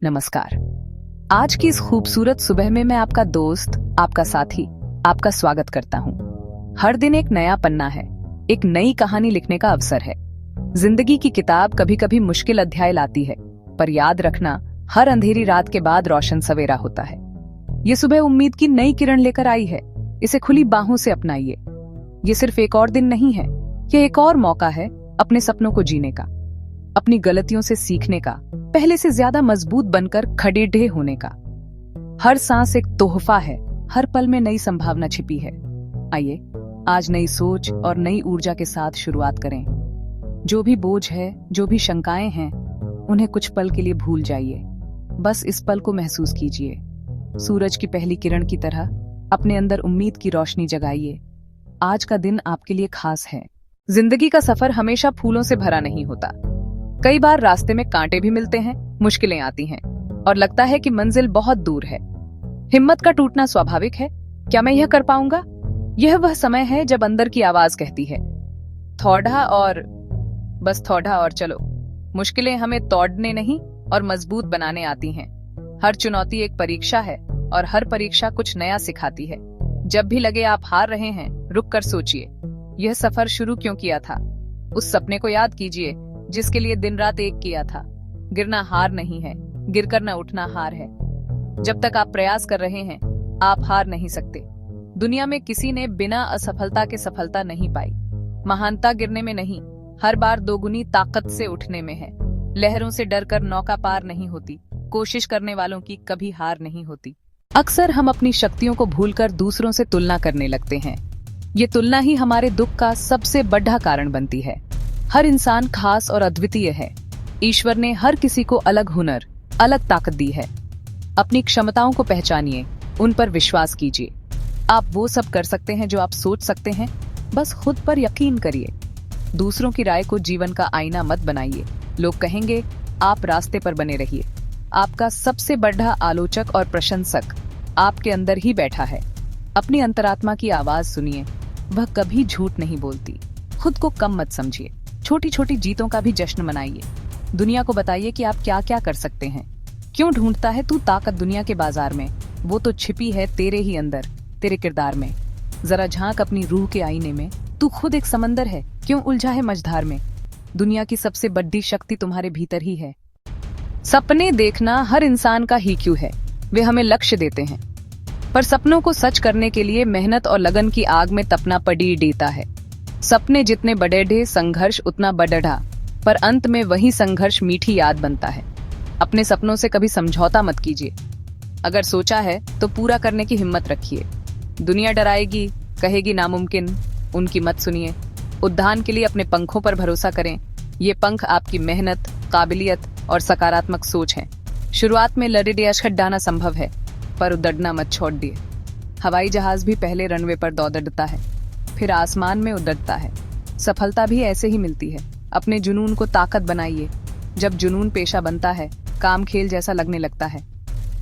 नमस्कार। आज की इस खूबसूरत सुबह में मैं आपका दोस्त, आपका साथी, आपका स्वागत करता हूँ। हर दिन एक नया पन्ना है, एक नई कहानी लिखने का अवसर है। जिंदगी की किताब कभी कभी मुश्किल अध्याय लाती है, पर याद रखना, हर अंधेरी रात के बाद रोशन सवेरा होता है। ये सुबह उम्मीद की नई किरण लेकर आई है, इसे खुली बाहों से अपनाइए। ये सिर्फ एक और दिन नहीं है, ये एक और मौका है अपने सपनों को जीने का, अपनी गलतियों से सीखने का, पहले से ज्यादा मजबूत बनकर खड़े होने का। हर सांस एक तोहफा है, हर पल में नई संभावना छिपी है। आइए आज नई सोच और नई ऊर्जा के साथ शुरुआत करें। जो भी बोझ है, जो भी शंकाएं हैं, उन्हें कुछ पल के लिए भूल जाइए। बस इस पल को महसूस कीजिए। सूरज की पहली किरण की तरह अपने अंदर उम्मीद की रोशनी जगाइए। आज का दिन आपके लिए खास है। जिंदगी का सफर हमेशा फूलों से भरा नहीं होता। कई बार रास्ते में कांटे भी मिलते हैं, मुश्किलें आती हैं और लगता है कि मंजिल बहुत दूर है। हिम्मत का टूटना स्वाभाविक है। क्या मैं यह कर पाऊंगा? यह वह समय है जब अंदर की आवाज कहती है, थोड़ा और, बस थोड़ा और चलो। मुश्किलें हमें तोड़ने नहीं और मजबूत बनाने आती हैं। हर चुनौती एक परीक्षा है और हर परीक्षा कुछ नया सिखाती है। जब भी लगे आप हार रहे हैं, रुक कर सोचिए, यह सफर शुरू क्यों किया था? उस सपने को याद कीजिए जिसके लिए दिन रात एक किया था। गिरना हार नहीं है, गिरकर न उठना हार है। जब तक आप प्रयास कर रहे हैं, आप हार नहीं सकते। दुनिया में किसी ने बिना असफलता के सफलता नहीं पाई। महानता गिरने में नहीं, हर बार दोगुनी ताकत से उठने में है। लहरों से डरकर नौका पार नहीं होती, कोशिश करने वालों की कभी हार नहीं होती। अक्सर हम अपनी शक्तियों को भूलकर दूसरों से तुलना करने लगते हैं। ये तुलना ही हमारे दुख का सबसे बड़ा कारण बनती है। हर इंसान खास और अद्वितीय है। ईश्वर ने हर किसी को अलग हुनर, अलग ताकत दी है। अपनी क्षमताओं को पहचानिए, उन पर विश्वास कीजिए। आप वो सब कर सकते हैं जो आप सोच सकते हैं, बस खुद पर यकीन करिए। दूसरों की राय को जीवन का आईना मत बनाइए। लोग कहेंगे, आप रास्ते पर बने रहिए। आपका सबसे बड़ा आलोचक और प्रशंसक आपके अंदर ही बैठा है। अपनी अंतरात्मा की आवाज सुनिए, वह कभी झूठ नहीं बोलती। खुद को कम मत समझिए। छोटी छोटी जीतों का भी जश्न मनाइए। दुनिया को बताइए कि आप क्या क्या कर सकते हैं। क्यों ढूंढता है तू ताकत दुनिया के बाजार में? वो तो छिपी है तेरे ही अंदर, तेरे किरदार में। जरा झांक अपनी रूह के आईने में। तू खुद एक समंदर है, क्यों उलझा है मझधार में? दुनिया की सबसे बड़ी शक्ति तुम्हारे भीतर ही है। सपने देखना हर इंसान का ही क्यों है। वे हमें लक्ष्य देते हैं, पर सपनों को सच करने के लिए मेहनत और लगन की आग में तपना पड़ी देता है। सपने जितने बड़े ढे, संघर्ष उतना बढ़ा, पर अंत में वही संघर्ष मीठी याद बनता है। अपने सपनों से कभी समझौता मत कीजिए। अगर सोचा है तो पूरा करने की हिम्मत रखिए। दुनिया डराएगी, कहेगी नामुमकिन, उनकी मत सुनिए। उद्यान के लिए अपने पंखों पर भरोसा करें। ये पंख आपकी मेहनत, काबिलियत और सकारात्मक सोच है। शुरुआत में लड़े डाना संभव है, पर उड़ना मत छोड़ दिए। हवाई जहाज भी पहले रनवे पर दौड़ता है, फिर आसमान में उड़ता है। सफलता भी ऐसे ही मिलती है। अपने जुनून को ताकत बनाइए। जब जुनून पेशा बनता है, काम खेल जैसा लगने लगता है।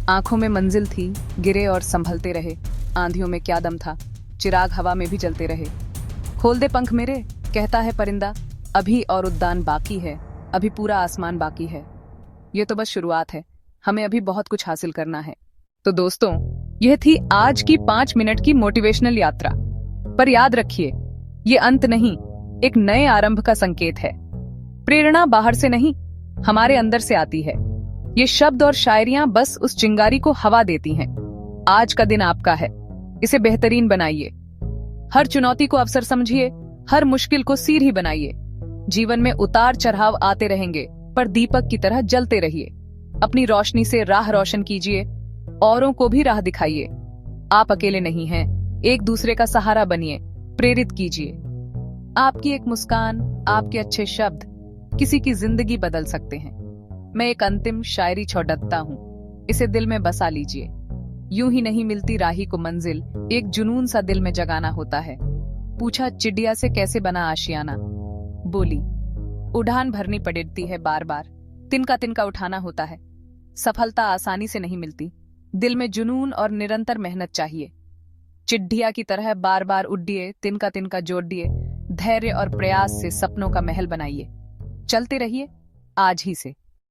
आंखों में मंजिल थी, गिरे और संभलते रहे। आंधियों में क्या दम था, चिराग हवा में भी जलते रहे। खोल दे पंख मेरे, कहता है परिंदा, अभी और उद्यान बाकी है, अभी पूरा आसमान बाकी है। ये तो बस शुरुआत है, हमें अभी बहुत कुछ हासिल करना है। तो दोस्तों, यह थी आज की 5 मिनट की मोटिवेशनल यात्रा। पर याद रखिए, ये अंत नहीं, एक नए आरंभ का संकेत है। प्रेरणा बाहर से नहीं, हमारे अंदर से आती है। ये शब्द और शायरियां बस उस चिंगारी को हवा देती हैं। आज का दिन आपका है, इसे बेहतरीन बनाइए। हर चुनौती को अवसर समझिए, हर मुश्किल को सीढ़ी बनाइए। जीवन में उतार चढ़ाव आते रहेंगे, पर दीपक की तरह जलते रहिए। अपनी रोशनी से राह रोशन कीजिए, औरों को भी राह दिखाइए। आप अकेले नहीं हैं, एक दूसरे का सहारा बनिए, प्रेरित कीजिए। आपकी एक मुस्कान, आपके अच्छे शब्द किसी की जिंदगी बदल सकते हैं। मैं एक अंतिम शायरी छोड़ता हूँ, इसे दिल में बसा लीजिए। यूं ही नहीं मिलती राही को मंजिल, एक जुनून सा दिल में जगाना होता है। पूछा चिड़िया से कैसे बना आशियाना, बोली उड़ान भरनी पड़ती है बार बार, तिनका तिनका उठाना होता है। सफलता आसानी से नहीं मिलती, दिल में जुनून और निरंतर मेहनत चाहिए। चिड़िया की तरह बार बार उड़िए, तिनका तिनका जोड़िए। धैर्य और प्रयास से सपनों का महल बनाइए। चलते रहिए आज ही से।